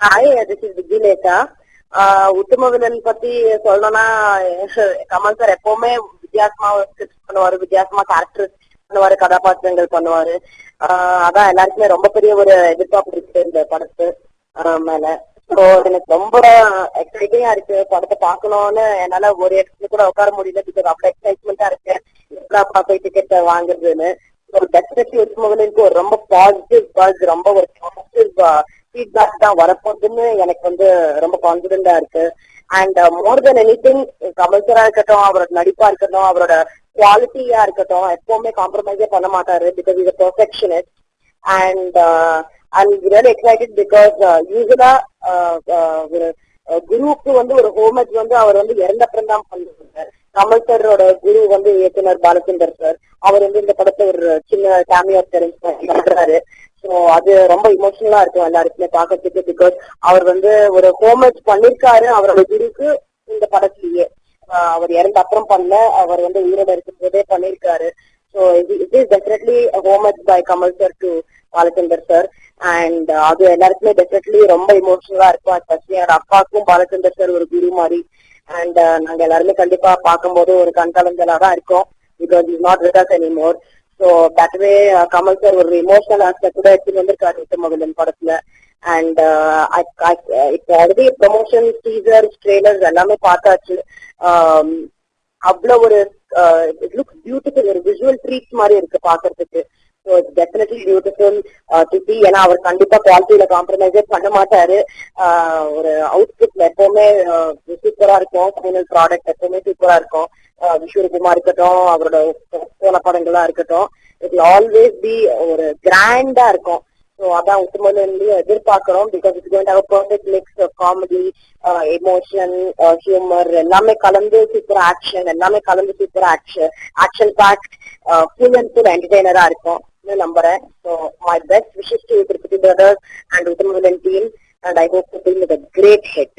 Hi, this is Vigileta. Uttama villain பத்தி சொல்லணும்னா Kamal sir எப்பவுமே வித்தியாசமா ஸ்கிரிப்ட் பண்ணுவாரு, வித்தியாசமா கேரக்டர் பண்ணுவாரு, கதாபாத்திரங்கள் பண்ணுவாரு. அதான் எல்லாருக்குமே ரொம்ப பெரிய ஒரு எதிர்பார்ப்பு இருக்கு இந்த படத்து மேல. ஸோ எனக்கு ரொம்ப எக்ஸைட்டிங்கா இருக்கு படத்தை பார்க்கணும்னு. என்னால ஒரு இடத்துல கூட உட்கார முடியல, பிகாஸ் அவ்வளவு எக்ஸைட்மெண்டா இருக்கு போய் டிக்கெட் வாங்குறதுன்னு. டெஃபினெட்லி உத்தம வில்லனுக்கு ஒரு ரொம்ப பாசிட்டிவ் பஸ், ரொம்ப ஒரு பாசிட்டிவ் ஃபீட்பேக் தான் வரப்போகுதுன்னு எனக்கு வந்து ரொம்ப கான்பிடென்டா இருக்கு. அண்ட் மோர் தென் எனிதிங் கமல்சரா இருக்கட்டும், அவரோட நடிப்பா இருக்கட்டும், அவரோட குவாலிட்டியா இருக்கட்டும், எப்பவுமே காம்ப்ரமைஸே பண்ண மாட்டாரு. Because is perfectionist. And I'm really excited because யூஸ்வலா ஒரு குருவுக்கு வந்து ஒரு ஹோமேஜ் வந்து அவர் வந்து இறந்தப்புறம் தான் பண்ணுவாங்க. கமல் சாரோட குரு வந்து இயக்குனர் பாலச்சந்தர் சார். அவர் வந்து இந்த படத்தை ஒரு சின்ன கேமியோ அப்பியரன்ஸ் பண்றாரு. ஸோ அது ரொம்ப இமோஷனலா இருக்கும் எல்லாருக்குமே பாக்கிறதுக்கு. பிகாஸ் அவர் வந்து ஒரு ஹோமேஜ் பண்ணிருக்காரு அவரோட குருக்கு இந்த படத்திலேயே. அவர் இறந்த அப்புறம் பண்ண, அவர் வந்து உயிரோட இருக்கும்போதே பண்ணிருக்காரு. So it is definitely homage by Kamal sir to Balachander sir. And அது எல்லாருக்குமே டெஃபினெட்லி ரொம்ப இமோஷனலா இருக்கும். எஸ்பெஷலி என்னோட அப்பாவுக்கும் பாலச்சந்தர் சார் ஒரு குரு மாதிரி. அண்ட் நாங்க எல்லாருமே கண்டிப்பா பார்க்கும்போது ஒரு கண்கலங்கலா தான் இருக்கோம். Because is not with us anymore. So that way Kamal sir ஒரு இமோஷனல் ஆஸ்பெக்ட் கூட எடுத்துட்டு வந்திருக்காரு உத்தம வில்லன் படத்துல. அண்ட் இப்போ ஆல்ரெடி ப்ரமோஷன், டீசர், ட்ரெய்லர்ஸ் எல்லாமே பார்த்தாச்சு. அவ்வளவு ஒரு இட் லுக்ஸ் பியூட்டிஃபுல், ஒரு விஷுவல் ட்ரீட் மாதிரி இருக்கு பாக்குறதுக்கு. So it's definitely beautiful to C. ஏன்னா அவர் கண்டிப்பா குவாலிட்டியில காம்ப்ரமைஸே பண்ண மாட்டாரு. ஒரு அவுட்புட்ல எப்பவுமே சூப்பரா இருக்கும். ஃபைனல் ப்ராடக்ட் எப்பவுமே சூப்பரா இருக்கும். விஸ்வரூபமா இருக்கட்டும், அவரோட போன படங்களா இருக்கட்டும், இட் ஆல்வேஸ் பி ஒரு கிராண்டா இருக்கும். ஸோ அதான் உத்தம வில்லன் எதிர்பார்க்கிறோம். Because it's going to have a perfect mix of comedy, emotion, humour எல்லாமே கலந்து சூப்பர் ஆக்ஷன், எல்லாமே கலந்து super action pack, full and full என்டர்டெய்னரா இருக்கும் நம்புறேன். So my best wishes to Tirupati Brothers and Uttama Villain team. And I hope to film with a great hit.